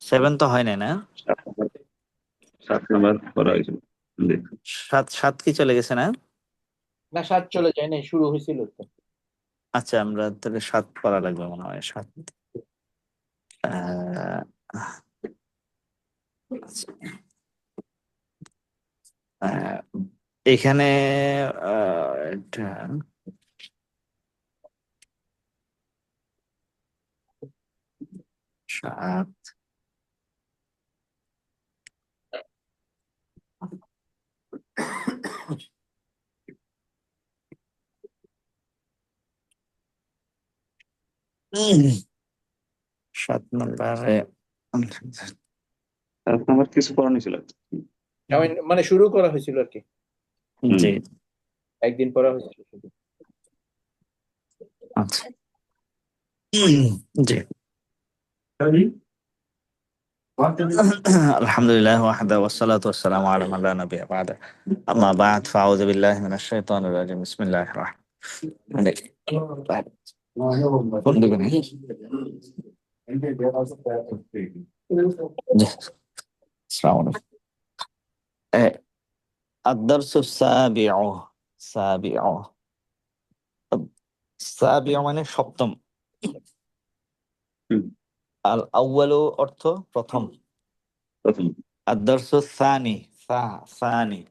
Seven তো হয় নাই না? 7 নাম্বার করা হয়েছিল। জি। সাত সাত কি চলে গেছে না? না, 7 চলে যায় নাই, শুরু হয়েছিল তো। আচ্ছা, আমরা তাহলে সাত পড়া লাগবে মনে হয়, সাত। আহ, আচ্ছা। আহ, এখানে এটা সাত। সাত নম্বরে 7 নাম্বার কিছু পড়ানো ছিল। মানে শুরু করা হয়েছিল আর কি, জি। একদিন পড়া হয়েছিল শুধু। আচ্ছা। জি। আলহামদুলিল্লাহ ওয়াহদা ওয়াসসালাতু ওয়াসসালামু আলা মান লা নাবিয়্যা বা'দা। আম্মা বা'দ, ফাআউযু বিল্লাহি মিনাশ শাইতানির রাজিম। বিসমিল্লাহির রাহমানির রাহিম। কোন দিকে নেই? জি। আসসালামু আলাইকুম। الدرس السابع সাবিউ। সাবিউ মানে সপ্তম। হুম, আল আউয়ালু অর্থ প্রথম। প্রথম। الدرس الثاني ثاني।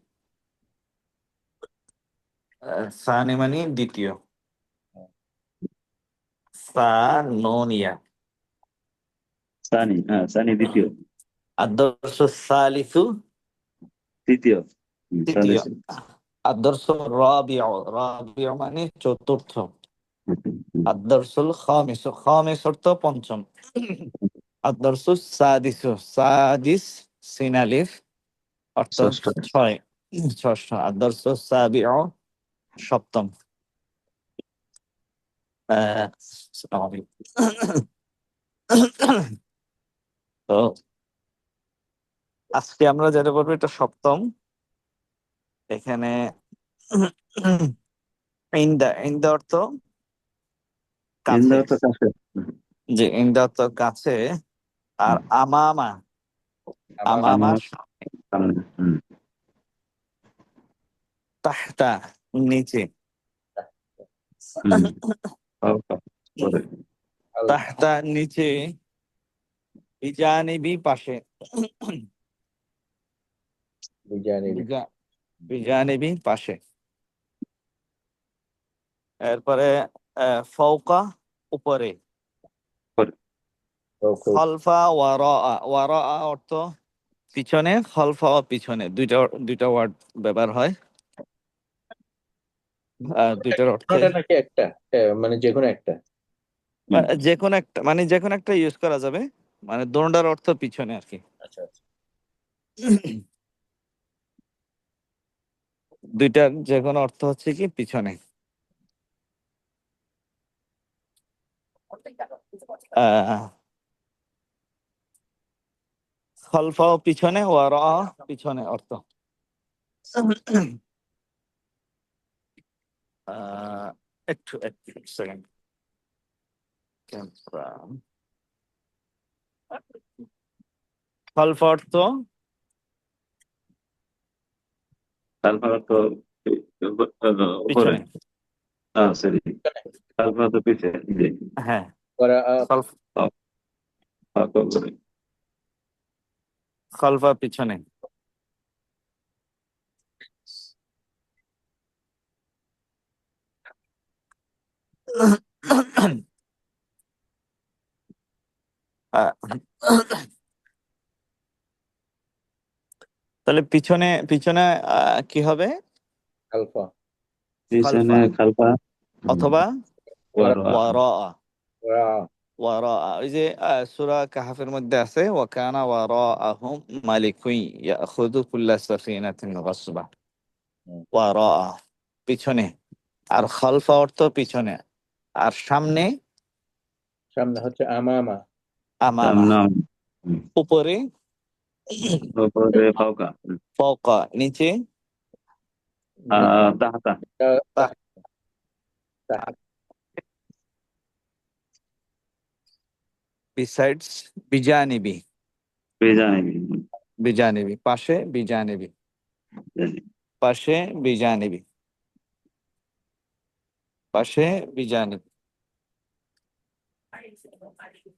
সানি মানে দ্বিতীয়। সানোনিয়া। সানি, সানি দ্বিতীয়। الدرس الثالث তৃতীয়। তৃতীয়। الدرس الرابع রাবিউ মানে চতুর্থ। الدرس الخامس খামিস অর্থ পঞ্চম। الدرس السادس সাদিস সিন আলিফ অর্থ ষষ্ঠ। ছয়, ষষ্ঠ। الدرس السابع সপ্তম। আসসালামু আলাইকুম। তো আজকে আমরা যেটা বলবো এটা সপ্তম। এখানে ইন্দা ইন্দা অর্থ কাছে। ইন্দো তো কাছে। যে ইন্দা অর্থ কাছে। আর আমামা আমামা আমার সামনে। তাহতা নিচে। হুম, পরে। তাহতা নিচে। বিজানিবি পাশে। বিজানিবি পাশে। এরপরে ফৌকা উপরে। পরে। খলফা ওয়ারা। ওয়ারা অর্থ পিছনে, খলফা পিছনে, দুইটা দুইটা ওয়ার্ড ব্যবহার হয়। দুইটার অর্থে কোনটা নাকি একটা, মানে যে কোনো একটা। যে কোনো একটা, মানে যে কোনো একটা ইউজ করা যাবে, মানে দোনোটার অর্থ পিছনে আর কি। আচ্ছা আচ্ছা। দুইটার যে কোনো অর্থ হচ্ছে কি পিছনে। খলফা পিছনে, ওয়ারা পিছনে অর্থ। একটু একটু সেকেন্ড। খলফা অর্থ তারপর তো উপরে। পিছনে। সরি, তারপর তো পিছে। জি। হ্যাঁ, ওরা উপরে। খলফা পিছনে। আহ, তাহলে পিছনে পিছনে কি হবে? আলফা পিছনে খলফা খালফা। অথবা ওরা ওয়ারা। ওরা ওয়ারা, ওই যে সূরা কাহাফের মধ্যে আছে, ওয়াকানা ওয়ারাআহুম মালিকুন ইয়াখুযু কুল্লা সাফিনাতিন গাসবা। ওয়ারা পিছনে, আর খালফা অর্থ পিছনে, আর সামনে সামনে হচ্ছে আমামা। আমামা। সামনে। উপরে উপরে ফাওকা। ফাওকা, নিচে তাহাতা। তাহ। besides bijanibi, বেজানিবি bijanibi, পাশে bijanibi, পাশে bijanibi, পাশে bijanibi.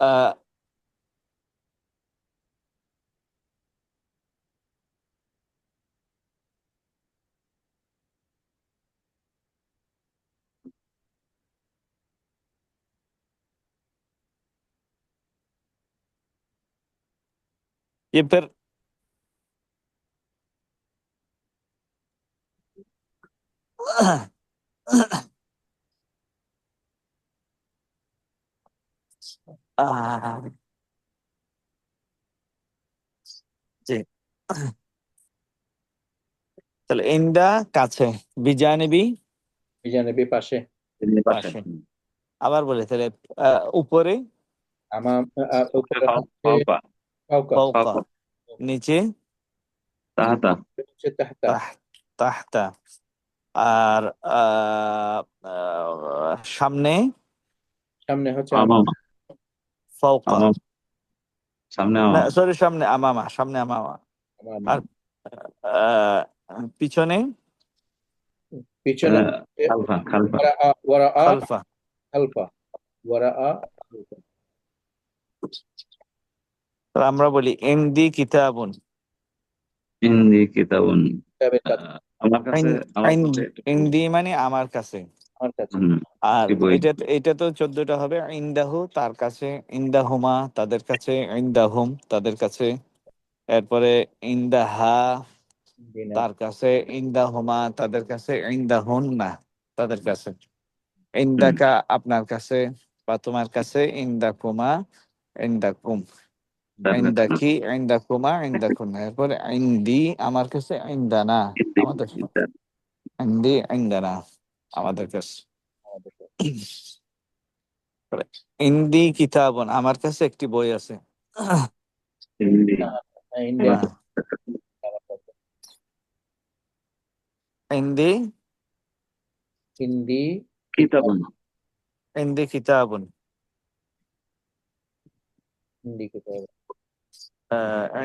আহ ये फिर আহ, জি তাহলে ইন্দা কাছে, বিজানিবি বিজানবী পাশে, পাশে পাশে। আবার বলে তাহলে উপরে, উপরে হচ্ছে ফাওকা ফাওকা, ফাওকা, ফাওকা নিচে তাহাতা হচ্ছে তাহতা, তাহতা, আর সামনে সামনে হচ্ছে আমামা ফাওকা, আমাম সামনে না আমাম সরি সামনে আমামা, সামনে আমামা। আমামা। আর আহ, পিছনে পিছনে হচ্ছে খালফা খালফা ওয়ারাআ, খালফা। খালফা, ওয়ারাআ, খালফা। তাহলে আমরা বলি ইনদি কিতাবুন, ইন্দি কিতাবুন কিতাবের কাছে, আমার কাছে আমার কাছে ইনদি মানে আমার কাছে। আমার কাছে। আর একটি বই এটা তো 14টা হবে। ইনদাহু তার কাছে, ইনদাহুমা তাদের কাছে, ইনদাহুম তাদের কাছে। এরপরে ইনদাহা দিনা, তার কাছে, ইনদাহুমা তাদের কাছে, ইনদাহুন্না তাদের কাছে, ইনদাকা আপনার কাছে বা তোমার কাছে, ইনদাকুমা ইনদাকুম, তার কাছে ইনদাকি ইনদাকুমা ইনদাকুন্না। এরপরে ইনদি আমার কাছে, ইনদানা ইন্দি আমাদের, ইনদি ইনদানা আমাদের কাছে। আমাদের কাছে। ইনদি কিতাবন আমার কাছে একটি বই আছে। ইন্দি ইন্ডিয়া হ্যাঁ, আমার কাছে। ইনদি হিন্দি কিতাব, কিতাবুন ইনদি কিতাবন, হিন্দি কিতাব।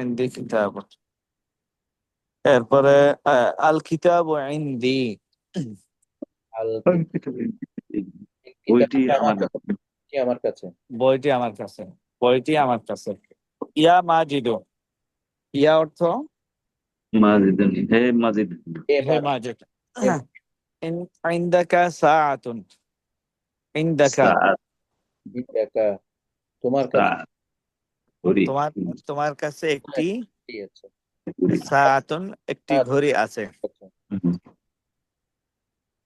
ইনদি কিতাবন। এরপরে আল কিতাব ইনদি, আল বইটি কিতাবটা আমার কাছে আমার কাছে। বইটি আমার কাছে, বইটি আমার কাছে। ইয়া মাজিদু, ইয়া অর্থ মাজিদুন হে মাজিদ এ হে মাস, মাজিদ। এ ইনদাকা সাআতুন, ইনদাকা সাআত টাকা তোমার কাছে। সাআত ঘড়ি তোমার, তোমার কাছে একটি কি আছে? সাআতুন একটি আর ঘড়ি আছে, কাছে।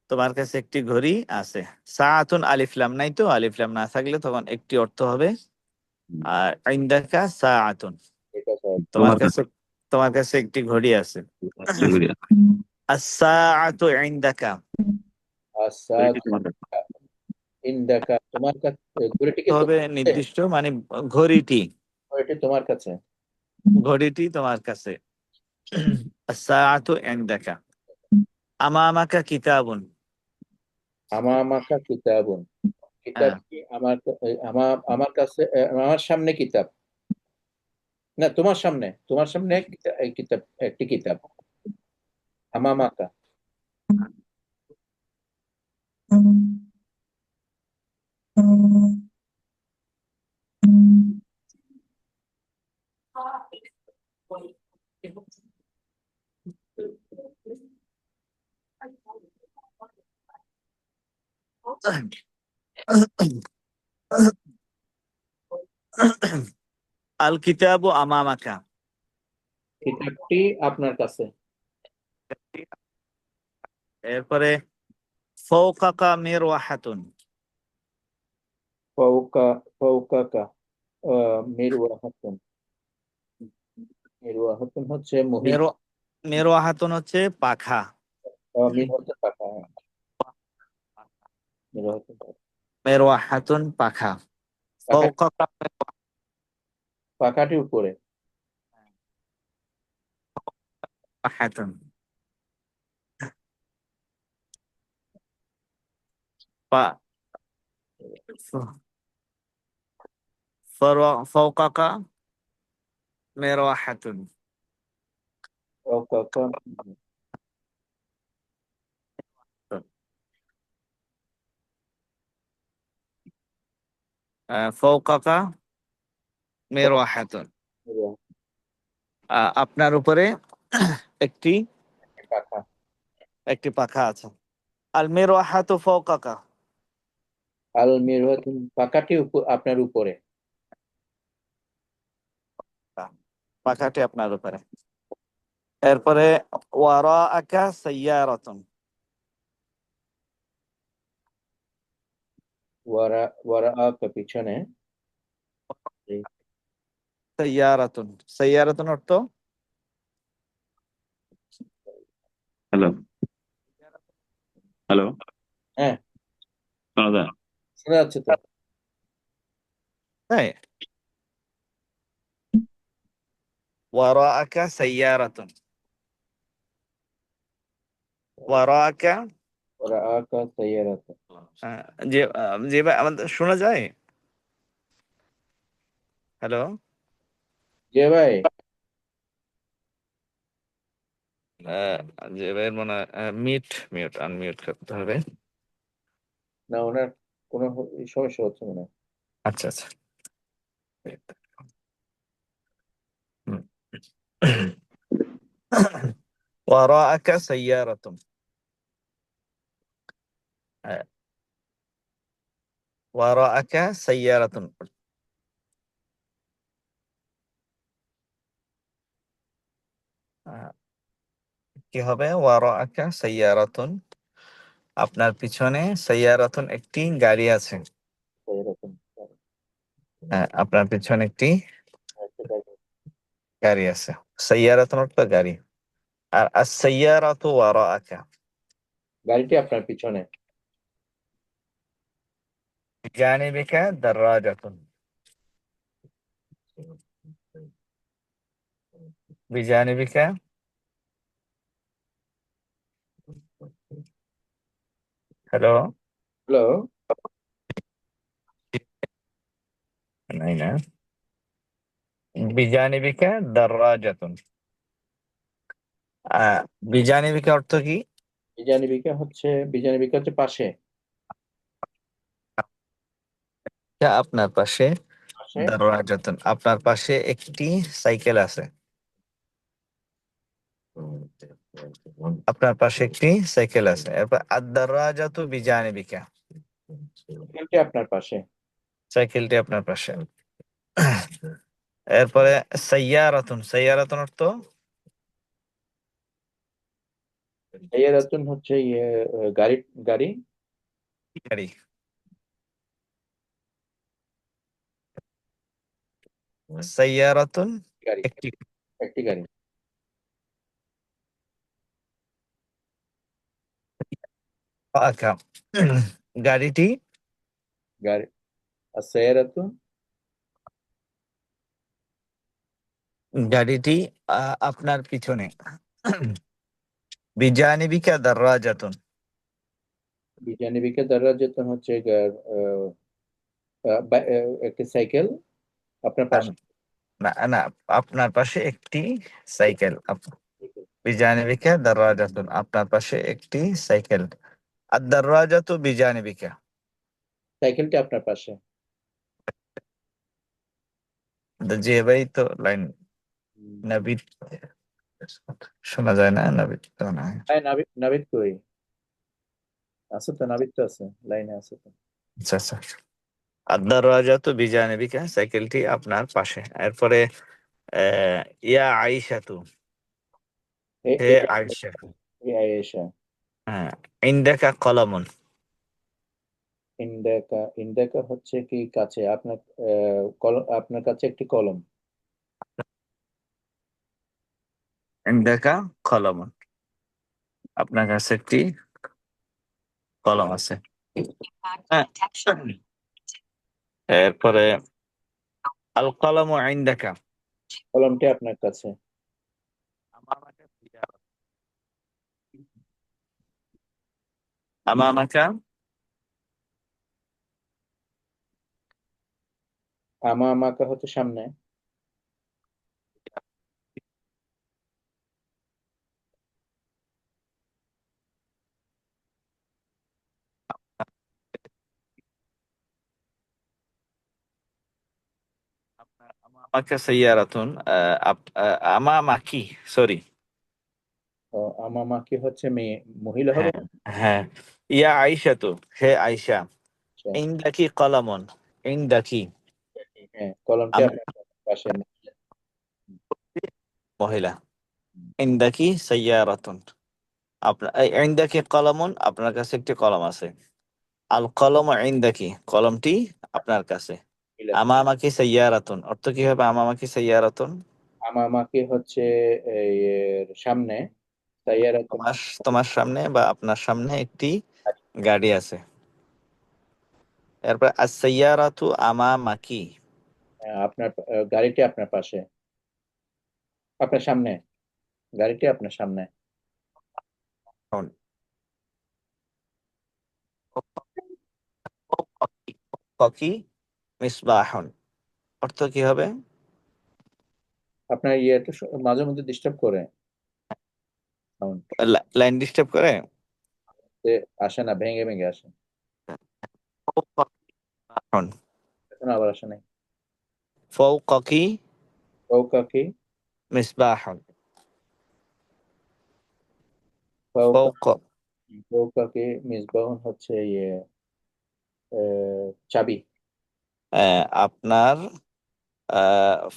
তোমার কাছে একটি ঘড়ি আছে। সাআতুন আলিফলাম নাই তো, আলিফলাম না থাকলে তখন একটি অর্থ হবে। আর ইনদাকা সাআতুন ঠিক আছে। তোমার তোমার কাছে, কাছে তোমার কাছে একটি ঘড়ি আছে। ঘড়ি আস-সাআতু ইনদাকা আচ্ছা, ঘড়িটি তোমার কাছে ইন্দাকা তোমার কাছে, ঘড়িটি কি হবে তোমার কাছে? নির্দিষ্ট, মানে ঘড়িটি, ঘড়িটি তোমার কাছে। ঘড়িটি তোমার কাছে। আস-সাআতু ইনদাকা। আমামাকা কিতাবুন, আমামাকা কিতাবুন, হ্যাঁ, কিতাবটি আমার কাছে, আমার সামনে কিতাব, না তোমার সামনে, তোমার সামনে কিতাব, একটি কিতাব। আমামাকা, আল কিতাবু আমামাকা, কিতাবটি আপনার কাছে। এরপরে ফাওকাকা মিরওয়াহাতুন, ফাওকা, ফাওকাকা, মিরওয়াহাতুন, মিরওয়াহাতুন হচ্ছে মহিলা, মেরো মিরওয়াহাতুন হচ্ছে পাখা, মির হচ্ছে পাখা, মিরওয়াহাতুন পাখা। মিরওয়াহাতুন পাখা। পাখা, ফাওকাকা পাখাটি উপরে। মিরওয়াহাতুন, পা فوقك مروحة. فوقك فوقك مروحة. আপনার উপরে একটি পাখা। একটি পাখা আছে। আল মিরওয়াহাতু ফাওকাকা। আল মিরওয়াতুন, পাখাটি আপনার উপরে। পাখাটি আপনার উপরে। এরপরে ওয়ারাআকা সাইয়ারাতুন। ওয়ারাআকা, পিছনে। সাইয়ারাতুন, সাইয়ারাতুন অর্থ হ্যালো হ্যালো, হ্যাঁ, শোনা যায়? শোনা যাচ্ছে তো। তাই। ওয়ারাআকা সাইয়ারাতুন, ওয়ারাআকা। ওয়ারাআকা সাইয়ারাতুন। যে যে আমাদের শোনা যায়। হ্যালো, যে ভাই, যে ভাইয়ের মনে মিট মিউট আনমিউট করতে হবে। না ওনার কোনো সমস্যা হচ্ছে মনে হয়। আচ্ছা আচ্ছা। হুম। وراءك سيارة। وراءك سيارة। কি হবে? وراءك سيارة, আপনার পিছনে সাইয়ারাতুন, একটি গাড়ি আছে। সাইয়ারাতুন, আপনার পিছনে একটি একটা গাড়ি। গাড়ি আছে। সাইয়ারাতুন অর্থ গাড়ি। আর আস-সাইয়ারাতু ওয়ারাআকা, গাড়িটি আপনার পিছনে। বিজানিবিকা দারাজাতুন। বিজানিবিকা, হ্যালো, হ্যালো, নাই না, বিজানিবিকা দারাজাতুন। বিজানিবিকা অর্থ কি? বিজানিবিকা হচ্ছে পাশে। আপনার পাশে। পাশে। দারাজাতুন, আপনার পাশে একটি সাইকেল আছে। আপনার পাশে একটি সাইকেল আছে। এরপর আদ-দারাজাতু বিজানিবিকা, সাইকেলটি আপনার পাশে। সাইকেলটি আপনার পাশে। এরপরে সাইয়ারাতুন, সাইয়ারাতুন অর্থ সাইয়ারাতুন হচ্ছে গাড়ি। গাড়ি। গাড়ি। সাইয়ারাতুন গাড়ি, একটি একটি গাড়ি। পাখা। গাড়িটি গাড়ি। আর সাইয়ারাতুন, গাড়িটি আপনার পিছনে। বিজানিবিকা দারাজাতুন। বিজানিবিকা দারাজাতুন হচ্ছে একটি সাইকেল আপনার পাশে। না না, আপনার পাশে একটি সাইকেল। বিজানিবিকা দারাজাতুন, আপনার পাশে একটি সাইকেল। আদ-দারাজাতু বিজানিবিকা, সাইকেলটি আপনার পাশে। জি ভাই, তো লাইন নাবিদ শোনা যায় না, নাবিদ তো না। হ্যাঁ, নাবিদ, নাবিদ কই আছে তো, নাবিদ তো আছে, লাইনে আছে তো। আচ্ছা আচ্ছা। আদ-দারাজাতু বিজানিবিকা, সাইকেলটি আপনার পাশে। এরপরে ইয়া আইশাতু, এ- হে এ- আয়েশা। এ আয়েশা। হ্যাঁ, ইনদাকা কলমুন। ইন্দাকা, ইন্দাকা হচ্ছে কি কাছে আপনার, কলম, আপনার কাছে একটি কলম। ইনদাকা কলমুন, আপনার কাছে একটি কলম আছে। হ্যাঁ। এরপরে আল কলমু ইনদাকা। কলমটি আপনার কাছে। আমামাকা আমাকে হচ্ছে সামনে। আমাকে সাইয়ারাতুন আমামাকি, সরি। ও, আমাকে হচ্ছে মেয়ে, মহিলা হবে। হ্যাঁ, হ্যাঁ। ইয়া আয়েশা তো, হে আয়েশা, আচ্ছা, ইনদাকি কলামন, ইনদাকি, হ্যাঁ, কলমটি আমি আপনার পাশে। মহিলা, ইনদাকি সাইয়ারাতুন, আপনার ইনদাকি কলামন, আপনার কাছে একটি কলম আছে। আল কলম ইনদাকি, কলমটি আপনার কাছে। মহিলা। আমামাকি সাইয়ারাতুন অর্থ কি হবে? আমামাকি সাইয়ারাতুন, আমাকে হচ্ছে এই সামনে, সাইয়ারা তো তোমার তোমার সামনে বা আপনার সামনে একটি গাড়ি আছে। এরপর আস-সাইয়ারাতু আমামাকি, আপনার গাড়িটি আপনার পাশে, আপনার সামনে, গাড়িটি আপনার সামনে। ককি মিসবাহুন অর্থ কি হবে? আপনার ইয়েটা মাঝে মধ্যে ডিস্টার্ব করে, সাউন্ড লাইন ডিস্টার্ব করে। আসে না, ভেঙে ভেঙে আসে। মিসবাহুন, এখন আবার আসে নাই। ফাওকাকি ফৌকাকি, মিসবাহুন, ফৌকা, ফাওকা, ফৌকাকি মিসবাহুন হচ্ছে ইয়ে চাবি। আপনার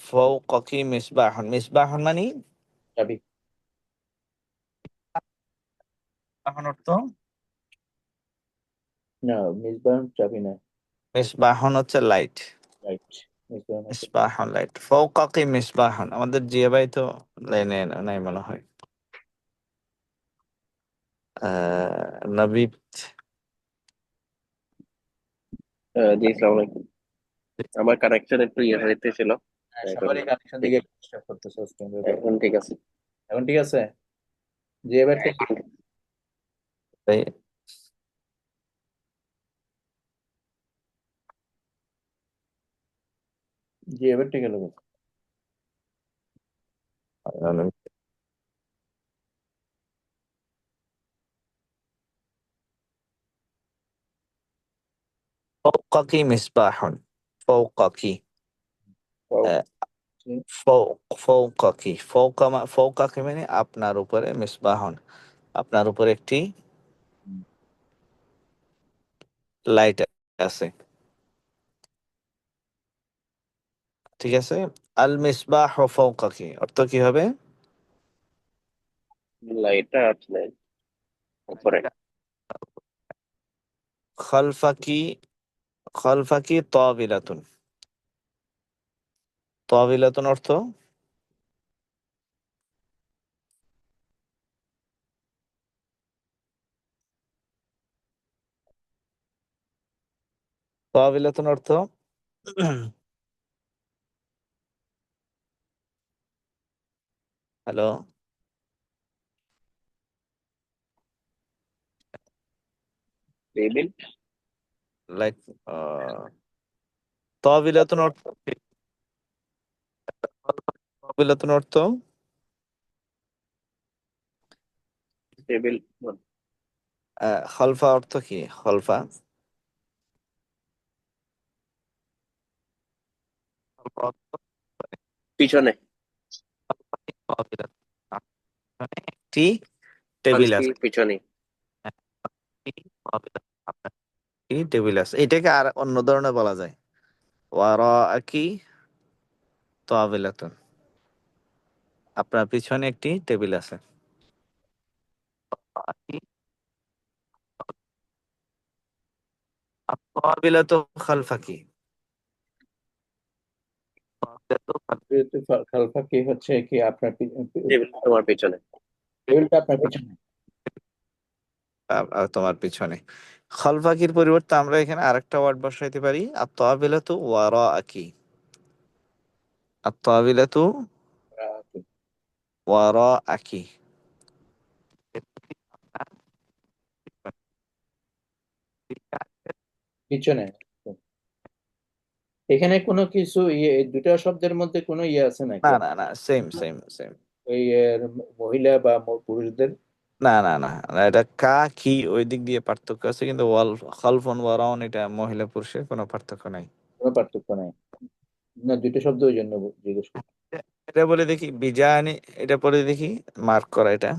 ফাওকাকি মিসবাহুন, মিসবাহুন মানে চাবি মিসবাহুন অর্থ, না, মিসবাহুন চাবি না। মিসবাহুন হচ্ছে লাইট। রাইট, মিসবাহুন হচ্ছে। মিসবাহুন লাইট, ফাওকাকি মিসবাহুন। আমাদের জিয়া ভাই তো লাইনে নাই মনে হয়। নবী, জি, আসসালামু আলাইকুম। আমার কানেকশন একটু ইয়ে হইতেছিল, হ্যাঁ, এখন সবারই কানেকশন ঠিক, দিকে ডিস্টার্ব করতেছে আজকে। এখন ঠিক আছে। এখন ঠিক আছে। জি, এবার ঠিক। জি, এবার ঠিক হলো। ফাওকাকি মিসবাহুন, ফাওকাকি, আহ, ফৌকাকি, ফাওকাকি, ফাওকাকি মানে আপনার উপরে, মিসবাহুন আপনার উপরে একটি লাইট আছে। ঠিক আছে। আল মিসবাহ ফাওকাকি অর্থ কি হবে? লাইটটা আসলে উপরে। খালফাকি, খালফাকি তাবিলাতুন, তাবিলাতুন অর্থ, তাবিলাতুন অর্থ হ্যালো, টেবিল, লাইট, তাবিলাতুন অর্থ, তাবিলাতুন অর্থ টেবিল, খলফা অর্থ কি? খলফা, খলফা অর্থ পিছনে, তাবিলাতুন। একটি টেবিল পালকি আছে। পিছনে। একটি টেবিল আছে, এটাকে আর অন্য ধরনের বলা যায়, ওয়ারাকি তাবিলাতুন, আপনার পিছনে একটি টেবিল আছে। তাবিলাতু খালফাকি, খালফাকি হচ্ছে কি আপনার টেবিল তোমার পিছনে। টেবিলটা আপনার পিছনে। তোমার পিছনে। খালফাকির পরিবর্তে আমরা এখানে আরেকটা ওয়ার্ড বসাইতে পারি, আত-তাবিলাতু ওয়ারাকি, আত-তাবিলাতু ওয়ারাকি। পিছনে, এখানে কোনো কিছু এই দুটা শব্দের মধ্যে কোনো আছে নাকি? না না না, সেম সেম সেম। এই মহিলা বা পুরুষদের? না না না না, এটা কা কি ওই দিক দিয়ে পার্থক্য আছে, কিন্তু ওয়াল খালফন ওয়ারাউন এটা মহিলা পুরুষের কোনো পার্থক্য নাই। কোনো পার্থক্য নাই? না, দুটো শব্দ ওই জন্য জিজ্ঞেস করছি। এটা বলে দেখি বিজানি, এটা পরে দেখি, মার্ক করা এটা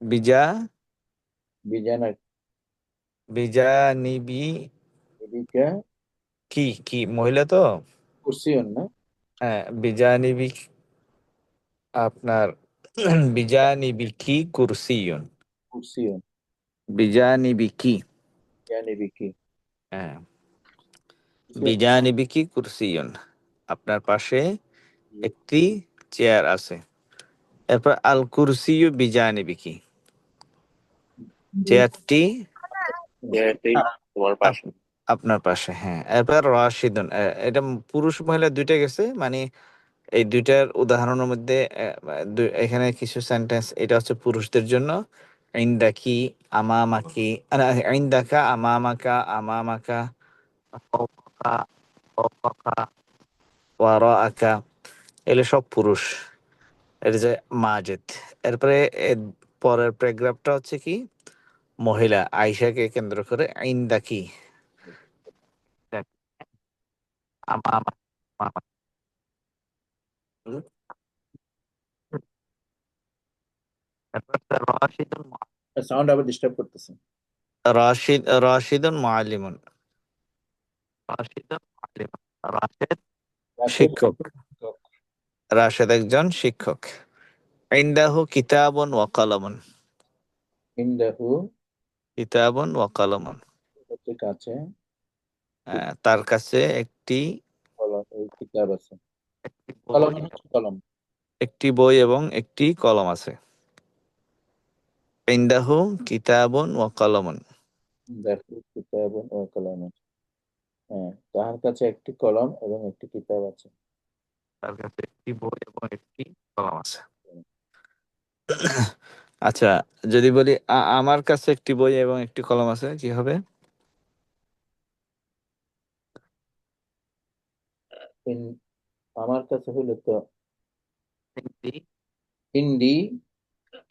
বিজা বিজানা বিজানিবি এদিকে কি কি মহিলা তো। কুরসিয়ন না? হ্যাঁ বিজানিবি আপনার বিজানিবি কি কুরসিয়ুন, কুরসিয়ন। বিজানিবি কি, জানিবি কি? হ্যাঁ কুরসিয়ন। বিজানিবি কি কুরসিয়ুন, আপনার পাশে একটি চেয়ার আছে। এরপর আল কুরসিয়ু বিজানিবি কি, চেয়ারটি এটাই তোমার পাশে। আপনার পাশে, হ্যাঁ। এরপর রাশিদুন, এটা পুরুষ মহিলা দুইটা গেছে, মানে এই দুইটার উদাহরণের মধ্যে এখানে কিছু সেন্টেন্স এটা হচ্ছে পুরুষদের জন্য। ইনদাকি আমামাকি, ইনদাকা আমামাকা আমামাকা ফাওকাকা ফাওকাকা ওয়ারাআকা, এগুলো সব পুরুষ। এটা যে মাজেদ। এরপরে এর পরের প্যারাগ্রাফটা হচ্ছে কি মহিলা আয়েশাকে কেন্দ্র করে, ইনদাকি আমামা আমামা। তারপর হচ্ছে রাশিদুন সাউন্ড আবার ডিস্টার্ব করতেছে। রাশিদুন মুআল্লিমুন, রাশিদুন মুআল্লিমুন, রাশেদ রাশেদ শিক্ষক, রাশেদ একজন শিক্ষক। ইনদাহু কিতাবুন ওয়া কলামুন, ইনদাহু কিতাবুন ওয়া কলামুন, হচ্ছে কাছে, তার কাছে একটি কলম, এই কিতাব আছে। একটি কলম বই, হচ্ছে কলম। একটি বই এবং একটি কলম আছে। ইনদাহু কিতাবুন ওয়া কলামুন, ইনদাহু কিতাবুন ও কলম। হ্যাঁ, তার কাছে একটি কলম এবং একটি কিতাব আছে। তার কাছে একটি বই এবং একটি কলম আছে। আচ্ছা, যদি বলি আমার কাছে একটি বই এবং একটি কলম আছে, কি হবে? ইন- আমার কাছে হলো তো ইনদি ইন্দি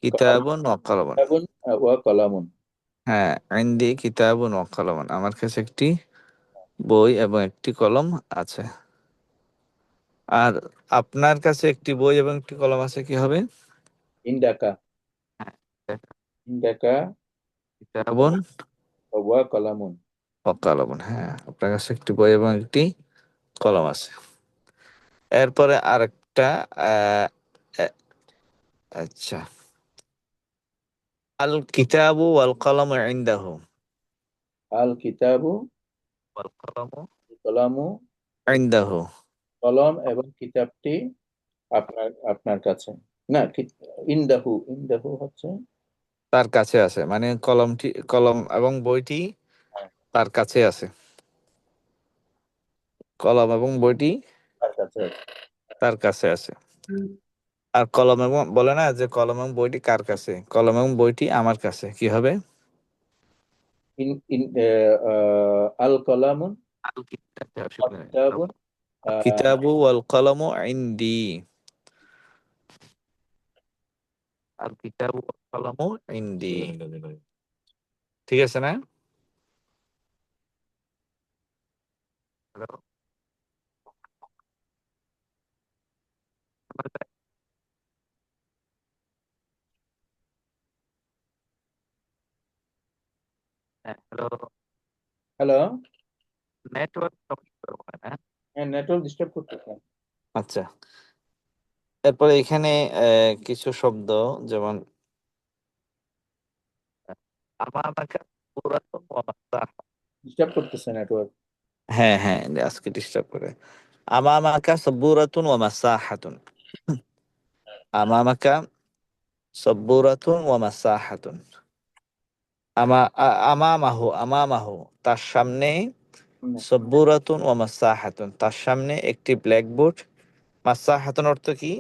কিতাবুন ওয়া কলামুন, কিতাবুন ওয়া কলামুন। হ্যাঁ ইনদি কিতাবুন ওয়া কলামুন, আমার কাছে একটি বই এবং একটি কলম আছে। আর আপনার কাছে একটি বই এবং একটি কলম আছে, কি হবে? ইন্দাকা হ্যাঁ, ইন্দাকা কিতাবুন ওয়া কলামুন। ওয়া কলামুন, হ্যাঁ আপনার কাছে একটি বই এবং একটি কলম আছে। এরপরে আরেকটা আহ, আহ, আচ্ছা, আল কিতাবু ওয়াল কলামু ইনদাহু, আল কিতাবু ওয়াল কলামু কলামু, ইনদাহু, কলম এবং কিতাবটি আপনার আপনার কাছে। না, ইন্দাহু ইন্দাহু হচ্ছে তার কাছে আছে, মানে কলম এবং বইটি তার কাছে আছে, কলম এবং বইটি তার কাছে আছে। তার কাছে আছে। আর কলম এবং বলে না যে কলম এবং বইটি কার কাছে, কলম এবং বইটি আমার কাছে, কি হবে? ইন ইন আল কলামুন আল কিতাবুন কিতাবু ওয়াল কলামু ইনদি, আল কিতাবু ওয়াল কলামু ইনদি, ঠিক আছে না? হ্যালো, হ্যাঁ হ্যালো, হ্যালো। নেটওয়ার্ক সমস্যা হয় না? হ্যাঁ, নেটওয়ার্ক ডিস্টার্ব করতেছে। আচ্ছা, এরপরে এখানে কিছু শব্দ, যেমন আমামাকা পুরাতন ওয়া মাসতাহ। ডিস্টার্ব করতেছে নেটওয়ার্ক। হ্যাঁ হ্যাঁ, আজকে ডিস্টার্ব করে। আমামাকা সাব্বুরাতুন ওয়া মাসাহাতুন, আমামাকা সাব্বুরাতুন ওয়া মাসাহাতুন, আমামাহু আমামাহু তার সামনে, সাব্বুরাতুন ওয়া মাসাহাতুন তার সামনে একটি ব্ল্যাকবোর্ড, মাসাহাতুন অর্থ কি?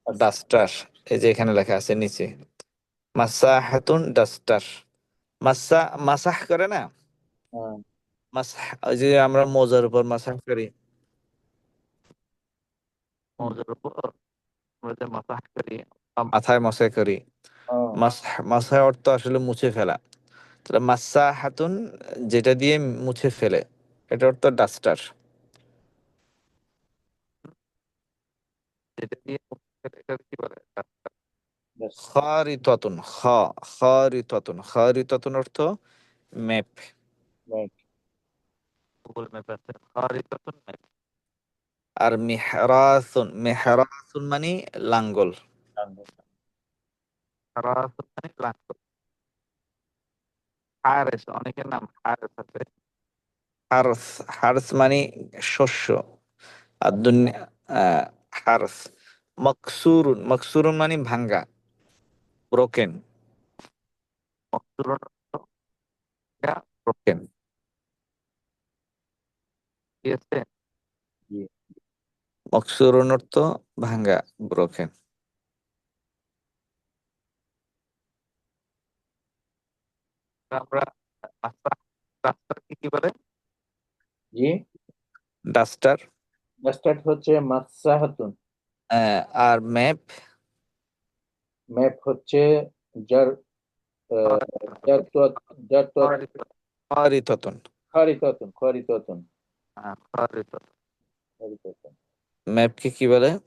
ডাস্টার। এই যে এখানে লেখা আছে নিচে, মাসাহাতুন ডাস্টার। মাসাহ করে না, হ্যাঁ, মাসহ, ওই যে আমরা মোজার উপর মাসাহ করি, মোজার উপর আমরা যে মাসাহ করি বা মাথায় মশাই করি, হ্যাঁ, মাসাহ অর্থ আসলে মুছে ফেলা। তাহলে মাসাহাতুন যেটা দিয়ে মুছে ফেলে, এটা অর্থ ডাস্টার। যেটা দিয়ে মুছে ফেলে এটা কি বলে? duster। ব্যাস, খারিতাতুন, খারিতাতুন, খারিতাতুন অর্থ ম্যাপ। right, গুগল ম্যাপ আছে, খারিতাতুন ম্যাপ। আর মেহরাসুন, মেহরাসুন মানে লাঙ্গল। লাঙ্গল, মেহরাসুন মানে লাঙ্গল। হারেস, অনেকের নাম হারেস আছে। হারস, হারস মানে শস্য। আর দুনিয়া হারস। মকসুরুন, মকসুরুন মানে ভাঙ্গা, ব্রোকেন। মকসুরুন ব্রোকেন, ঠিক আছে। জি, মকসুরুন অর্থ ভাঙ্গা, ব্রোকেন। আমরা ডাস্টার কি বলে? জি, ডাস্টার। ডাস্টার হচ্ছে মাসাহাতুন, আর ম্যাপ, ম্যাপ হচ্ছে যার আহ, যার তো যার তো খারিতাতুন, খারিতাতুন, খারিতাতুন, খারিতাতুন। খারিতাতুন, ম্যাপকে কি বলে?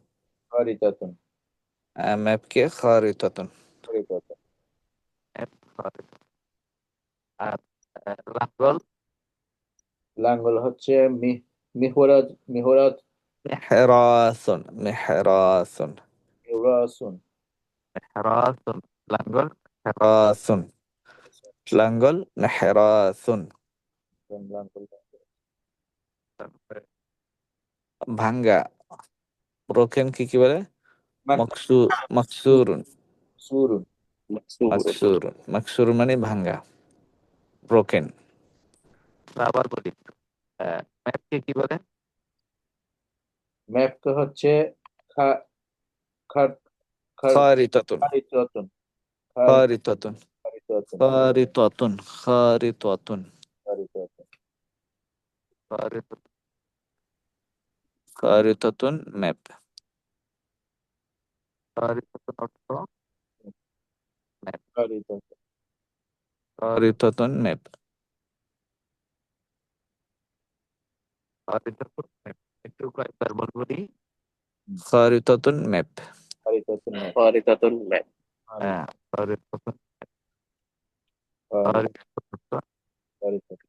খারিতাতুন, ম্যাপকে খারিতাতুন। খারিতাতুন। ম্যাপ খারিতাতুন। আর লাঙ্গল, লাঙ্গল হচ্ছে মিহরাজ, মিহরাজ, মেহরাসুন, মেহরাসুন, মিহরাসুন, মেহরাসুন। লাঙ্গল মেহরাসুন, লাঙ্গল মেহরাসুন। লাঙ্গল, ভাঙ্গা, ব্রোকেন কি কি বলে? মকসু, মকসুরুন, মাকসুরুন, মাকসুরুন। মকসুরুন, মকসুরুন মানে ভাঙ্গা, ব্রোকেন। আবার বলি, ম্যাপকে কি বলে? ম্যাপ হচ্ছে খা খার খার খারিতাতুন, খারিতাতুন, খারিতাতুন, খারিতাতুন, খারিতাতুন, খারিতাতুন, খারিতাতুন। খারিতাতুন, খারিতাতুন ম্যাপ। খারিতাতুন অর্থ ম্যাপ, খারিতাতুন। খারিতাতুন ম্যাপ, খারিতাতুন ম্যাপ। একটু কয়েকবার বলবি, খারিতাতুন ম্যাপ। খারিতাতুন ম্যাপ, খারিতাতুন ম্যাপ। খারিতাতুন, খারি- খারিতাতুন,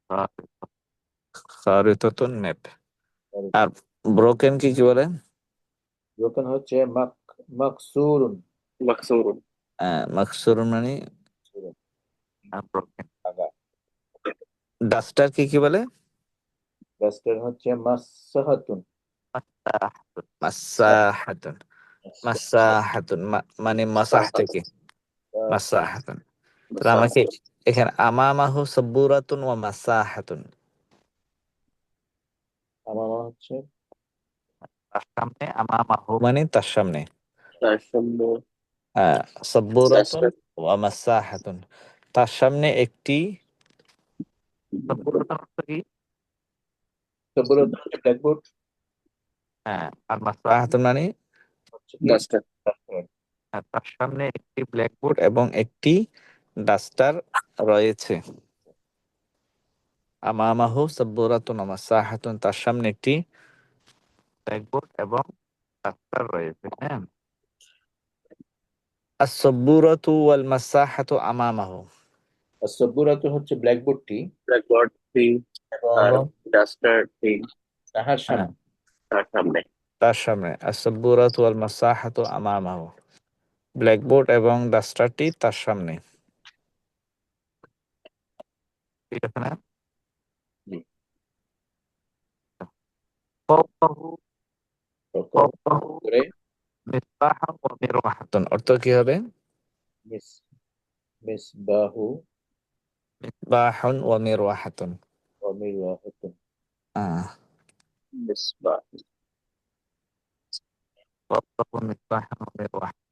খারিতাতুন, খারিতাতুন ম্যাপ। খারিতাতুন। আর ব্রোকেন কি কি বলে? ব্রোকেন হচ্ছে মাকসুরুন, মাকসুরুন। মাকসুরুন মানে মাকসুরুন, ব্রোকেন। ভাঙা। ডাস্টার কি কি বলে? ডাস্টার হচ্ছে মাসাহাতুন, মাসাহাতুন, মাসাহাতুন মানে মাসাহ থেকে, মাসাহাতুন। তাহলে আমাকে এখানে আমামাহু সাব্বুরাতুন ওয়া মাসাহাতুন, আমার মনে হচ্ছে তার সামনে, আমামাহু মানে তার সামনে, তার সামনে সাব্বুরাতুন ডাস্টার। ওয়া মাসাহাতুন, তার সামনে একটি। সাব্বুরাতুন অর্থ কি? সবগুলো হচ্ছে ব্ল্যাকবোর্ড, আর মাসাহাতুন মানে হচ্ছে কি ডাস্টার। ডাস্টার। তার সামনে একটি ব্ল্যাকবোর্ড এবং একটি ডাস্টার রয়েছে। আমামাহু সাব্বুরাতুন ওয়া মাসাহাতুন, তার সামনে একটি ব্ল্যাকবোর্ড এবং ডাস্টার রয়েছে। হ্যাঁ, as-sabburatu wal masahatu amamahu, আর সবগুলো হচ্ছে ব্ল্যাকবোর্ডটি ব্ল্যাকবোর্ড থিং আর এবং ডাস্টার থিং তাহার হ্যাঁ, সামনে। তার সামনে। তার সামনে as-sabburatu wal masahatu amamahu, blackboard এবং ডাস্টারটি তার সামনে। ঠিক আছে না? জি, ফাওকাহু, তখন ফাওকাহু করে মিসবাহুন ওয়া মিরওয়াহাতুন, অর্থ কি হবে? মিস মিসবাহু মিসবাহুন ওয়া মিরওয়াহাতুন। ওয়ামিরাহাতুন, আহ, মিসবাহ। ফাওকাহু মিসবাহুন ওয়া মিরওয়াহাতুন।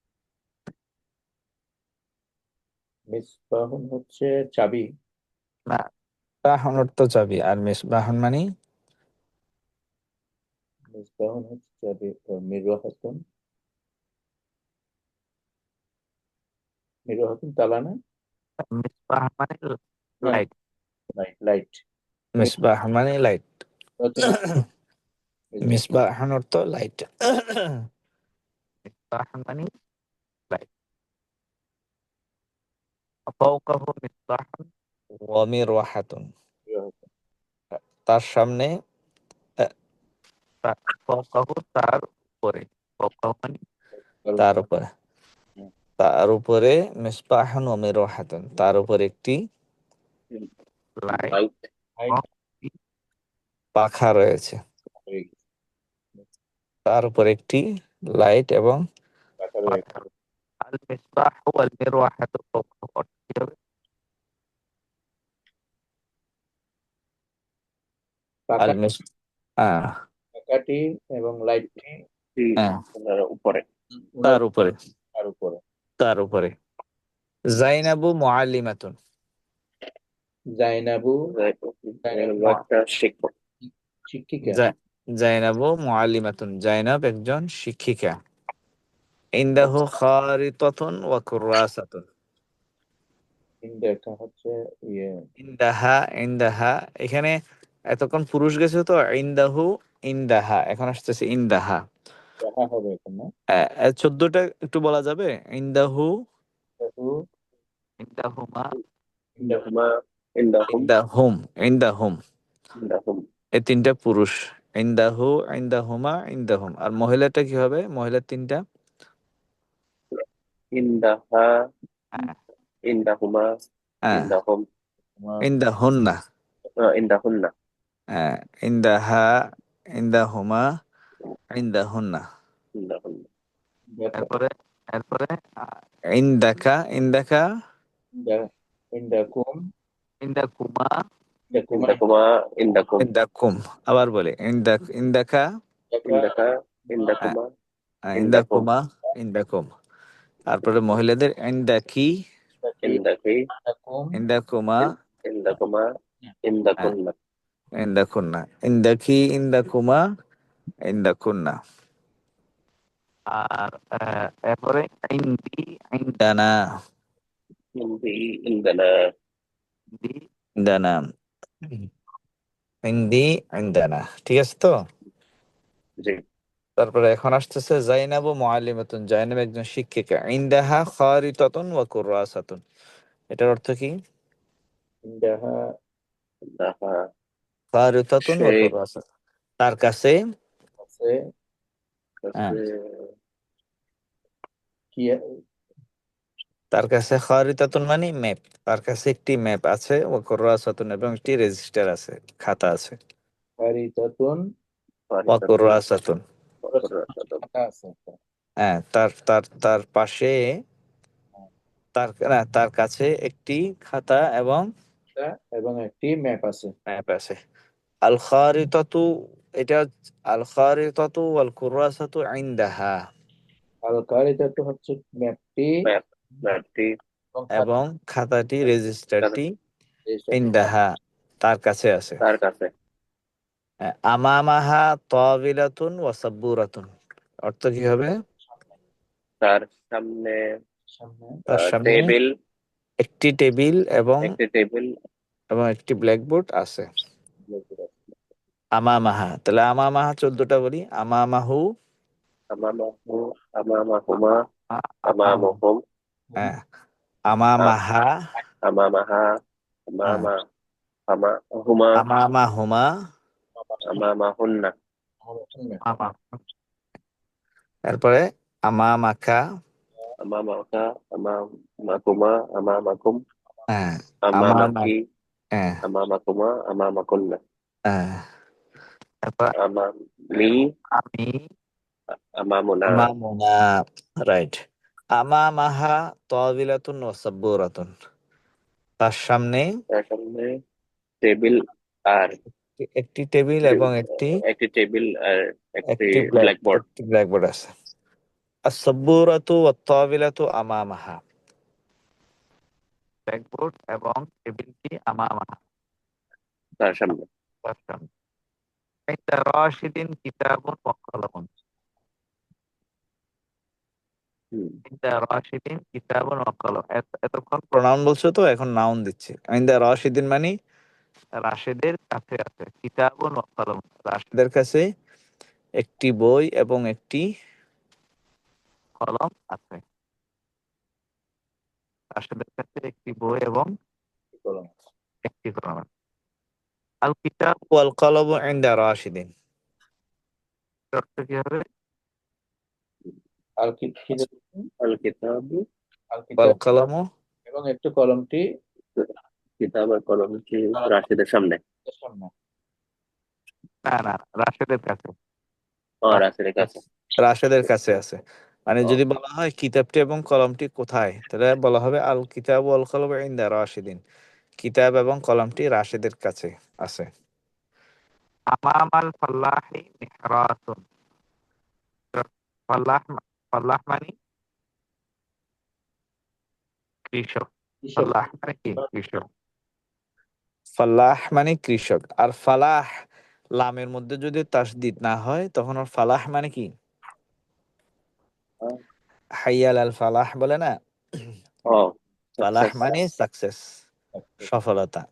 মিসবাহুন হচ্ছে চাবি, না, মিসবাহুন অর্থ চাবি, আর মিসবাহুন মানে মিসবাহুন হচ্ছে চাবি, মিরওয়াহাতুন, মিরওয়াহাতুন তালা না? মিসবাহ মানে না, লাইট। Light, light. মিসবাহ মানে লাইট। মিরওয়াহাতুন মিসবাহ। মিসবাহুন অর্থ লাইট। মিসবাহুন মানে লাইট। ফাওকাহু মিসবাহুন ওয়া মিরওয়াহাতুন। মিরওয়াহাতুন। তার সামনে আহ, ফাওকাহু তার উপরে, ফাওকাহু মানে তার তার উপর। উপরে, হুম, তার উপরে মিসবাহুন ওয়া মিরওয়াহাতুন, তার উপরে একটি লাইট লাইট। লাইট পাখা রয়েছে। হয়ে গেছে। তার উপর একটি লাইট এবং রাখা রয়েছে। পাখা। আল মিসবাহ ওয়াল মিরওয়াহাতু ফাওকাহু অর্থ কি হবে? আল পাকা, মিস পাকাটি এবং লাইটটি ওনার উপরে। ওনার তার উপরে, তার উপরে। তার উপরে। জাইনাবু মুআল্লিমাতুন। জাইনাবু, একটা শিক্ষক। শিক্ষিকা। জাইনাবু মুআল্লিমাতুন, জাইনাব একজন শিক্ষিকা। ইনদাহু খারিতাতুন ওয়া কুররাসাতুন। দেখা হচ্ছে ইয়ে, ইনদাহা, ইনদাহা এখানে এতক্ষণ পুরুষ গেছে তো, ইনদাহু, ইনদাহা, এখন আসতেছে ইনদাহা। দেখা হবে এখন না? 14টা একটু বলা যাবে? ইনদাহু, ইন্দাহু, ইনদাহুমা, ইন্দাহুমা, ইন্দাহুম, ইনদাহুম, ইনদাহুম, ইন্দাহুম, এই তিনটা পুরুষ। ইনদাহু, ইনদাহুমা, ইনদাহুম। আর মহিলাটা কি হবে? মহিলা তিনটা। ইন্দাহা, হ্যাঁ, ইন্দাহুমা, হ্যাঁ, ইন্দাহুম, তোমার ইনদাহুন্না। ইন্দাহুন্না, হ্যাঁ, ইনদাহা, ইনদাহুমা, ইনদাহুন্না। ইন্দাহুন্না, দেখা, এরপরে, এরপরে ইনদাকা, ইনদাকা, ইন্দাকুম, ইনদাকুমা, ইন্দাকুমা, ইন্দাকুমা, ইন্দাকুম, ইনদাকুম। আবার বলে ইনদাকা, ইন্দাকা, ইন্দাকা, হ্যাঁ, ইন্দাকুমা, ইন্দাকুম, ইনদাকুমা, ইনদাকুম। তারপরে মহিলাদের ইনদাকি, ইন্দাকি, ইন্দাকি, ইন্দাকুম, ইনদাকুমা, ইন্দাকুমা, হ্যাঁ, ইন্দাকুন্না, ইনদাকুন্না। ইনদাকি, ইনদাকুমা, ইনদাকুন্না। আর এরপরে ইনদি, ইনদানা, ইন্দি, ইন্দানা। ইনদি, ইনদানা, ইনদি, ইনদানা। ঠিক আছে তো? জি। তারপরে এখন আসতেছে জাইনাবু মুআল্লিমাতুন, জাইনাব একজন শিক্ষিকা। ইনদাহা খারিতাতুন ওয়া কুররাসাতুন। এটার অর্থ কি? ইন্দাহা ইন্দাহা, খারিতাতুন ওয়া সেই কুররাসাতুন, তার কাছে, আছে হ্যাঁ, কাছে, কি, তার কাছে খারিতাতুন মানে ম্যাপ, তার কাছে একটি ম্যাপ আছে। ওয়া কুররাসাতুন, এবং একটি রেজিস্টার আছে, খাতা আছে। কারিতাতুন, ওয়া ফারিদাতুন, কুররাসাতুন, ফারিদাতুন, খাতা আছে একটা। হ্যাঁ, তার তার তার পাশে, তার কাছে একটি খাতা এবং খাতা এবং একটি ম্যাপ আছে। ম্যাপ আছে। আল খারিতাতু, এটা আল খারিতাতু ওয়াল কুররাসাতু ইনদাহা, আল কারিতাতু হচ্ছে ম্যাপটি ম্যাপ, ম্যাপটি, এবং খাতা, এবং খাতাটি, রেজিস্টারটি রেজিস্টারটি ইনদাহা, তার কাছে আছে। তার কাছে। আমামাহা তাবিলাতুন ওয়া সাব্বুরাতুন, অর্থ কি হবে? সামনে, তার সামনে সামনে তার সামনে টেবিল, একটি টেবিল এবং একটি টেবিল, এবং একটি ব্ল্যাকবোর্ড আছে। আমামাহা, তাহলে আমামাহা 14টা বলি। আমামাহু, আমামাহু, আমামাহুমা, আমাহু, আমামুহুম, হ্যাঁ, আ- আমামাহা, আমামাহা, হ্যাঁ, আমামা, আমাহুমা, আমামাহুমা, আমামাহুন্না, আমা- তারপরে আমামাকা, আমামাকা, আমামাকুমা, আমামাকুম, হ্যাঁ, আমামা, আমামাকি, হ্যাঁ, আমামাকুমা, আমামাকুন্না, হ্যাঁ, তারপর আমামি, আমি, আমামুনা। আমামুনা, রাইট। আমামাহা তাবিলাতুন ওয়া সাব্বুরাতুন, তার সামনে তার সামনে টেবিল আর একটি টেবিল এবং একটি একটি টেবিল আর একটি একটি ব্ল্যাকবোর্ড। ব্ল্যাকবোর্ড আছে। আস-সাব্বুরাতু ওয়াত তাবিলাতু আমামাহা, ব্ল্যাকবোর্ড এবং টেবিলটি আমামাহা তার সামনে। তার সামনে। ইনদা রাশিদিন কিতাবুন ওয়া কলামুন। হুম। ইনদা রাশিদিন কিতাবুন ওয়া কলম। এতক্ষণ প্রোনাউন বলছো, তো এখন নাউন দিচ্ছি। ইনদা রাশিদিন মানে রাশেদের কাছে আছে, কিতাবুন ওয়া কলম রাশেদের কাছে একটি বই এবং একটি কলম আছে। রাশেদের কাছে একটি বই এবং কলম। একটি কলম আছে। আল কিতাব ওয়াল কলম ইনদা রাশিদিন, অর্থ কি হবে? আল কিতাব আল কিতাব, আল ওয়াল কিতাব কলম, এবং একটু কলমটি কিতাব আর কলম কি রাশিদের সামনে? সামনে। না না, রাশেদের কাছে। ও রাশিদের কাছে। রাশেদের কাছে আছে। মানে ও, যদি বলা হয় কিতাবটি এবং কলমটি কোথায়, তাহলে বলা হবে আল কিতাব ওয়াল কলম ইনদা রাশিদিন, কিতাব এবং কলমটি রাশেদের কাছে আছে। আমামাল ফাল্লাহি মিহরাতুন। ফাল্লাহ, ফাল্লাহ মানে কৃষক। ফাল্লাহ মানে কি? কৃষক। ফাল্লাহ মানে কৃষক। আর ফালাহ লামের মধ্যে যদি তাসদিদ না হয় তখন ওর ফালাহ মানে কি? হাইয়াল আল ফালাহ বলে না, ও ফালাহ success। মানে সাকসেস, সফলতা।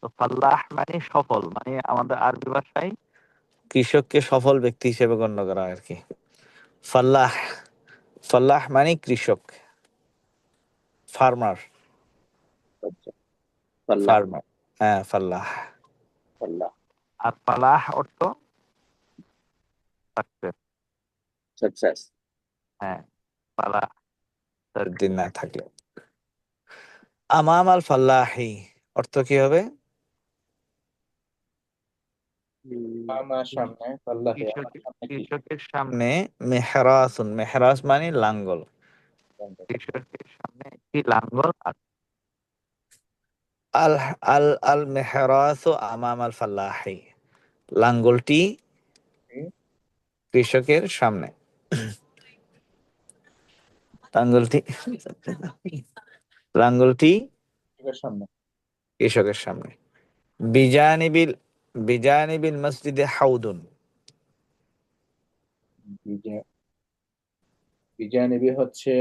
তো ফাল্লাহ মানে সফল, মানে আমাদের আরবি ভাষায় কৃষককে সফল ব্যক্তি হিসেবে গণ্য করা হয় আর কি। ফাল্লাহ, ফাল্লাহ মানে কৃষক, ফার্মার, আচ্ছা, ফাল্লাহ, ফার্মার। হ্যাঁ, ফাল্লাহ। ফাল্লাহ, আর ফালাহ অর্থ সাকসেস। success। হ্যাঁ, ফালাহ দিন না থাকলে। আমাম আল ফাল্লাহি অর্থ কি হবে? আমার সামনে আল্লাহে আমার কৃষকের, সামনে কি? কৃষকের সামনে মেহরাসুন, মেহরাস মানে লাঙ্গল। কৃষকের সামনে একটি লাঙ্গল আছে। আল আল আল মেহরাসু আমাম আল ফাল্লাহি, লাঙ্গলটি কৃষকের সামনে। লাঙ্গলটি, লাঙ্গলটি কৃষকের সামনে। কৃষকের সামনে। বিজানিবিল, বিজানিবিল মসজিদে হাউদুন। বিজানিবি হচ্ছে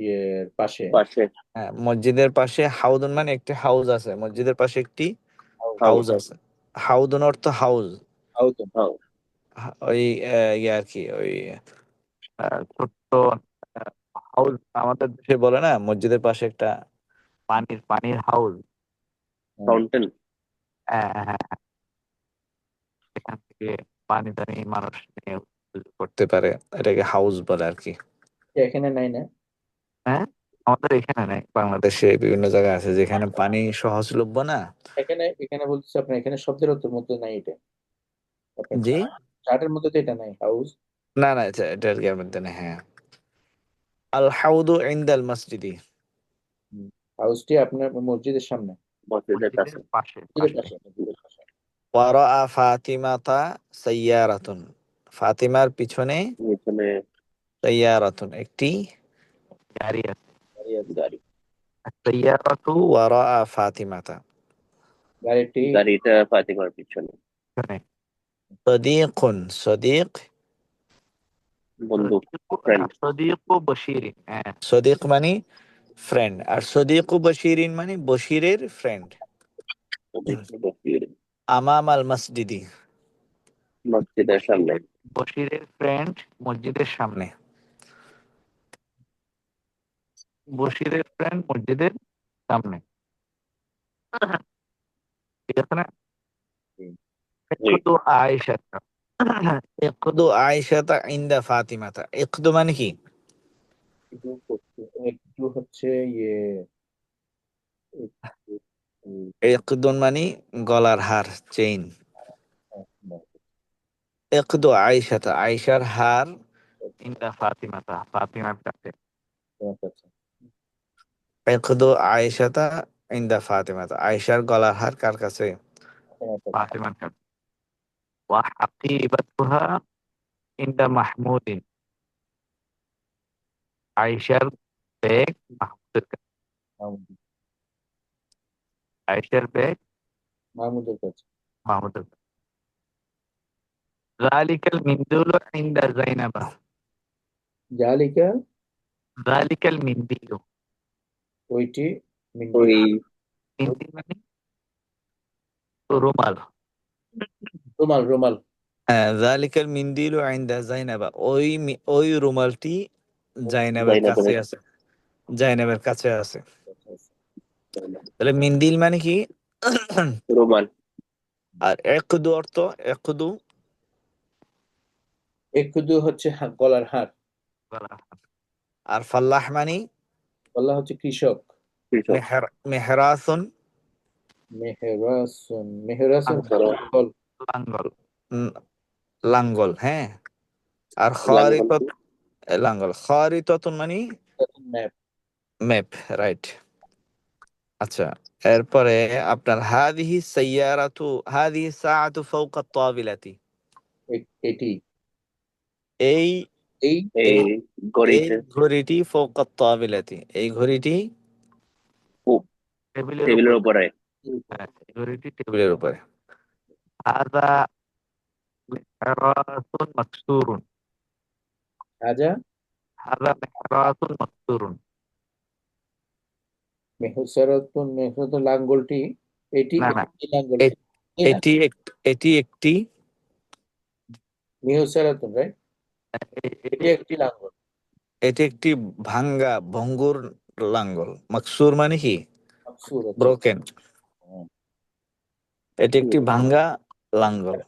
ইয়ের পাশে। পাশে। হ্যাঁ, মসজিদের পাশে হাউদুন মানে একটি হাউস আছে, মসজিদের পাশে একটি হাউস আছে। হাউদুন অর্থ হাউস। আউতন। ওই ইয়ে আর কি, ওই ছোট্ট হাউস আমাদের দেশে বলে না, মসজিদের পাশে একটা পানির পানির হাউস। ফাউন্টেন। হ্যাঁ হ্যাঁ হ্যাঁ। এখান থেকে পানি টানি মানুষ নিয়ে use করতে পারে, এটাকে হাউস বলে আর কি। এখানে নাই না? হ্যাঁ, আমাদের এখানে নেই, বাংলাদেশে বিভিন্ন জায়গায় আছে যেখানে পানি সহজলভ্য না। এখানে এখানে বলতেছে আপনার এখানে শব্দের অর্থের মধ্যে নাই এটা। আপনার জি, চার্টের মধ্যে তো এটা নাই হাউস। না না, এটা আর কি এর মধ্যে নেই। হ্যাঁ, আল হাউদু ইনদাল মসজিদি, হাউসটি আপনার মসজিদের সামনে। মসজিদের কাছে। মসজিদের পাশে। মসজিদের পাশে, মসজিদের পাশে। ওয়ারাআ ফাতিমাতা সাইয়ারাতুন, ফাতিমার পিছনে পিছনে সাইয়ারাতুন একটি গাড়ি আছে। দাঁড়িয়ে আছে। গাড়ি। সাইয়ারাতু ওয়ারাআ ফাতিমাতা, গাড়িটি গাড়িটা ফাতিমার পিছনে। পিছনে। সদিকুন, সদিক, বন্ধু, ফ্রেন্ড। সদিকু বশিরিন। হ্যাঁ, সদিক মানে ফ্রেন্ড, আর সদিকু বশিরিন মানে বশিরের ফ্রেন্ড। আমাম আল মসজিদি, মসজিদের সামনে। বশিরের ফ্রেন্ড মসজিদের সামনে। বশিরের ফ্রেন্ড মসজিদের সামনে, ঠিক আছে না? ইকদু আয়েশাতা, ইকদু আয়েশাতা ইনদা ফাতিমাতা। ইকদু মানে কি? একটু হচ্ছে ইয়ে ইকদুন মানে গলার হার, চেইন। ইকদু আয়েশাতা, আয়েশার হার ইনদা ফাতিমাতা, ফাতিমার কাছে। ইকদু আয়েশাতা ইনদা ফাতিমাতা, আয়েশার গলার হার কার কাছে? ফাতিমার কাছে। ওয়া হাকিবাতুহা ইনদা মাহমুদিন, আয়েশার ব্যাগ মাহমুদের কাছে। আয়েশার ব্যাগ মাহমুদের কাছে। মাহমুদের। যালিকাল মিনদুলু ইনদা যায়নাবা। জালিকা যালিকাল মিনদিলু, ওইটি মিন্দি ওই মিনদিল মানে রুমাল। রুমাল রুমাল। হ্যাঁ, যালিকাল মিনদিলু ইনদা যায়নাবা, ওই রুমালটি জাইনাবের কাছে জাইনাবের আছে। জাইনাবের কাছে আছে। তাহলে মিনদিল মানে কি? রোমান। আর একদু অর্থ, একদু একদু হচ্ছে গলার হার। আর ফাল্লাহ মানে গলা হচ্ছে কৃষক। কৃষক। মেহরাসুন মেহরাসুন, মেহরাসুন লাঙ্গল। গল। লাঙ্গল, লাঙ্গল, হ্যাঁ। আর লাঙ্গল খারিতাত, কি? লাঙ্গল। খারিতাতুন মানে ম্যাপ। Map, right. আচ্ছা, এরপরে আপনার হাদিহি সাইয়ারাতু, হাদিহি সাআতু ফাওকা তাবিলাতি। এটি এই এই এই এই এই গড়িতে ঘড়িটি ফাওকা তাবিলাতি, এই ঘড়িটি টেবিলের টেবিলের উপর। উপরে। হ্যাঁ, এই ঘড়িটি টেবিলের উপরে। হাদা মিহরাসুন মাকসুরুন। রাজা হাদা মিহরাসুন মাকসুরুন। মেহসারাতুন, মেহসারাতুন লাঙ্গলটি, এটি না না, এই লাঙ্গলটি, এ- তাই না? এটি একটি, মেহসারাতুন রাইট, এ- এটি এ- একটি লাঙ্গল। এটি একটি ভাঙ্গা ভঙ্গুর লাঙ্গল। মাকসুর মানে কি? মাকসুর, আচ্ছা। ব্রোকেন। হুম। এটি একটি ভাঙ্গা লাঙ্গল।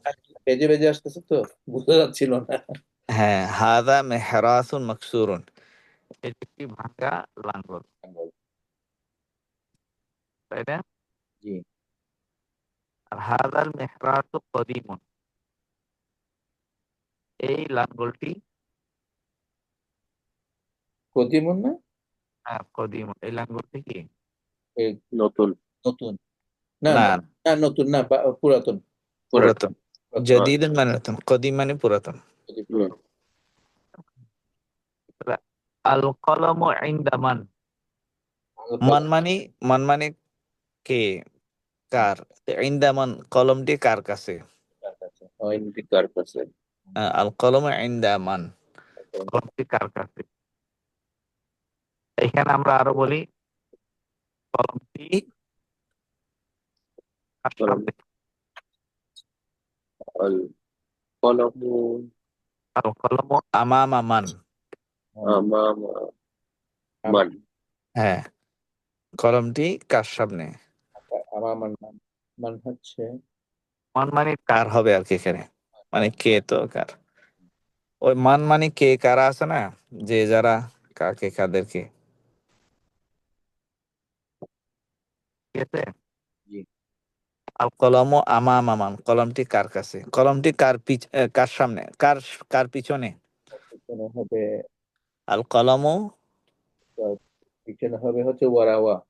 বেজে বেজে আসতেছে তো, বোঝা যাচ্ছিল না। হ্যাঁ, হাদা মেহরাসুন মাকসুরুন, এটি একটি ভাঙ্গা লাঙ্গল, লাঙ্গল, তাই না? জি। আর হাদাল মেহরাসু কদিমুন, এই লাঙ্গলটি, কদিমুন না, হ্যাঁ কদিমুন, এই লাঙ্গলটি কি? এই নতুন। নতুন, না না, না, না নতুন না, পুরাতন। পুরাতন। পুরাতন। পুরাতন, জাদিদুন মানে নতুন, কদিম মানে পুরাতন। হুম। আল কলমু ইনদা মান। আলকাল, মান মানে, মান মানে কে, কার। ইনদা মান, কলমটি কার কাছে। কার কাছে? কার কাছে? আল কলমু ইনদা মান, কলমটি কার কাছে। এখানে আমরা আরো বলি, কলমটি কার কলম। সামনে। আল কলম আল কলমু আমামা মান। আমামা মান। হ্যাঁ, কলমটি কার সামনে। আমার মান, মান হচ্ছে মান মানে কার হবে আর কি এখানে, মানে কে তো কার। ওই মান মানে কে কারা আছে না, যে যারা, কাকে কাদেরকে, ঠিক আছে। জি। আল কলম আমামা মান, কলমটি কার কাছে, কলমটি কার সামনে, কার পিছনে। পিছনে হবে, আল কলম পিছনে হবে হচ্ছে ওয়ারাওয়া।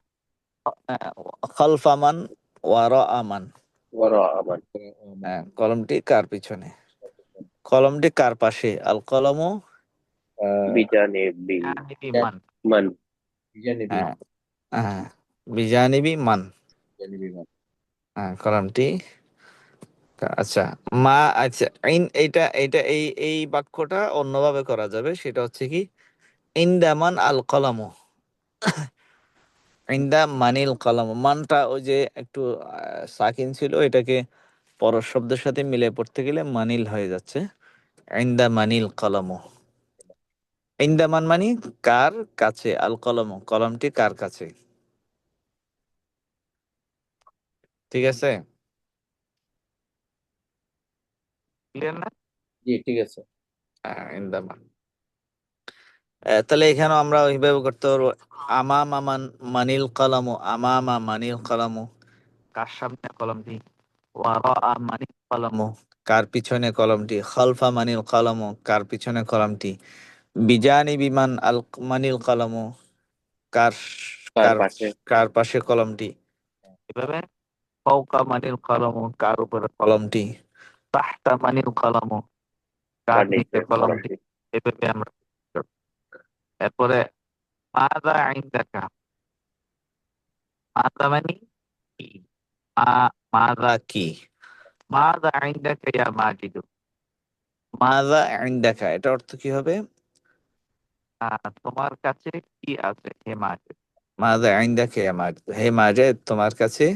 খালফা মান ওয়ারা আমান। ওয়ারা আমান। কলমটি কার পিছনে, কলমটি কার পাশে। আল কলম বিজানিবি মান। মান। বিজানিবি, হ্যাঁ, হ্যাঁ, বিজানিবি মান। বিজানিবি মান। কলমটি আচ্ছা, মা, আচ্ছা, এইটা এইটা এই বাক্যটা অন্যভাবে করা যাবে, সেটা হচ্ছে কি, ইনদামান আল কলাম, ইন্দা মানিল কলাম। মানটা ওই যে একটু সাকিন ছিল, এটাকে পরের শব্দের সাথে মিলে পড়তে গেলে মানিল হয়ে যাচ্ছে। ইন্দা মানিল কলম, ইন্দামান মানি কার কাছে, আল কলম কলমটি কার কাছে, ঠিক আছে, ক্লিয়ার না? জি ঠিক আছে। ইন্দামান। তাহলে এখানে আমরা ওইভাবে করতে পারবো, আমামা মানিল কলম, আমামা মানিল কলম, কার সামনে কলমটি। ওয়ারা মানিল কলম, কার পিছনে কলমটি। খালফা মানিল কলম, কার পিছনে কলমটি। বিজানি বিমান আল মানিল কলম, কার কার কার পাশে? কার পাশে কলমটি। এভাবে ফাওকা মানিল কলম, কার উপরে কলমটি। তাহতা মানিল কলম, কার কার নিচে নিচে কলমটি। কলমটি? এভাবে আমরা, এরপরে মাযা ইনদাকা, মাযা মানে কি মাযা কি মাযা ইনদাকা ইয়া মাজিদু মাযা ইনদাকা এটা অর্থ কি হবে তোমার কাছে কি আছে হে মাজিদ মাযা ইনদাকা ইয়া মাজিদ হে মাজিদ তোমার কাছে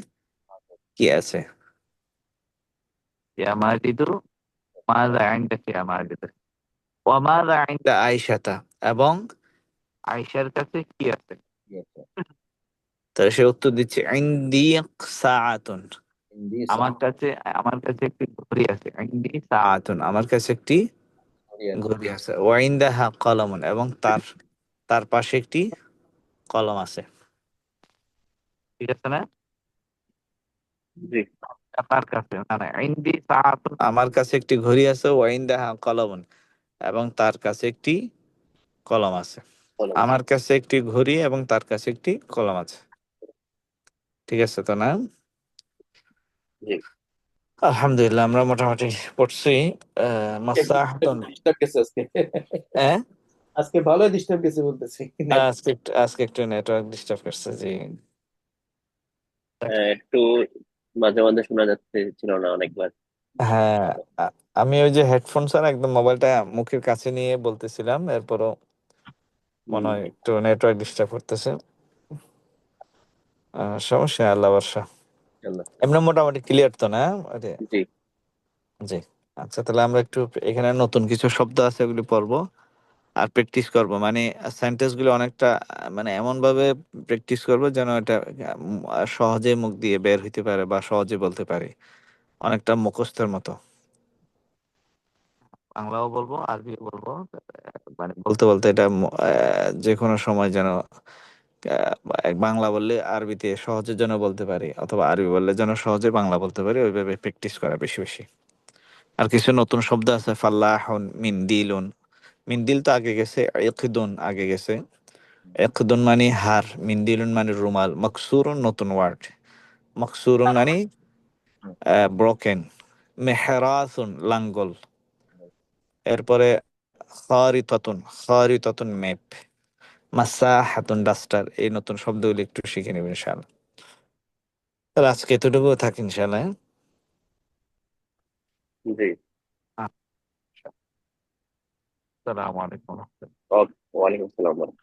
কি আছে ইয়া মাজিদু মাযা ইনদাকা ইয়া মাজিদ ওয়া মাযা ইনদা আয়েশাতা এবং আয়েশার কাছে কি আছে তাহলে সে উত্তর দিচ্ছে ইনদি সাআতুন আমার কাছে একটি ঘড়ি আছে ইনদি সাআতুন আমার কাছে একটি ঘড়ি আছে ওয়া ইনদাহা কলমুন এবং তার তার পাশে একটি কলম আছে ঠিক আছে না জি তার কাছে মানে ইনদি সাআতুন আমার কাছে একটি ঘড়ি আছে ওয়া ইনদাহা কলমুন এবং তার কাছে একটি কলম আছে বলো। আমার কাছে একটি ঘড়ি এবং তার কাছে একটি কলম আছে ঠিক আছে তো না জি আলহামদুলিল্লাহ আমরা মোটামুটি পড়ছি মাসাহাতুন ডিস্টার্ব গেছে আজকে হ্যাঁ আজকে ভালো ডিস্টার্ব গেছে বলতেছি আজকে একটু নেটওয়ার্ক ডিস্টার্ব করছে জি একটু মাঝে মাঝে শোনা যাচ্ছে ছিল না অনেকবার হ্যাঁ আমি ওই যে হেডফোন ছাড়া একদম মোবাইলটা মুখের কাছে নিয়ে বলতেছিলাম এরপরও মনে হয় একটু নেটওয়ার্ক ডিস্টার্ব করতেছে সমস্যা নেই, আল্লাহ বর্ষা ইনশাআল্লাহ। এমনি মোটামুটি ক্লিয়ার তো না আরে জি জি আচ্ছা তাহলে আমরা একটু এখানে নতুন কিছু শব্দ আছে ওগুলি পড়বো আর প্র্যাকটিস করব মানে সেন্টেন্স গুলো অনেকটা মানে এমন ভাবে প্র্যাকটিস করব যেন এটা সহজে মুখ দিয়ে বের হইতে পারে বা সহজে বলতে পারি অনেকটা মুখস্থের মতো বাংলাও বলবো আরবিও বলবো মানে বলতে বলতে এটা যে কোনো সময় যেন বাংলা বললে আরবিতে সহজে যেন বলতে পারি অথবা আরবি বললে যেন সহজে বাংলা বলতে পারি ওইভাবে প্র্যাকটিস করা বেশি বেশি আর কিছু নতুন শব্দ আছে ফাল্লাহুন মিনদিলুন মিনদিল তো আগে গেছে ইকদুন আগে গেছে ইকদুন মানে হার মিনদিলুন মানে রুমাল মকসুরুন নতুন ওয়ার্ড মকসুরুন মানে ব্রোকেন মেহরাসুন লাঙ্গল এরপরে খারিতাতুন ম্যাপ মাসাহাতুন ডাস্টার এই নতুন শব্দগুলো একটু শিখে নেবেন ইনশাআল্লাহ তাহলে আজকে এতটুকু থাক ইনশাআল্লাহ হ্যাঁ? জি আচ্ছা। আসসালামু আলাইকুম ওয়ালাইকুম আসসালাম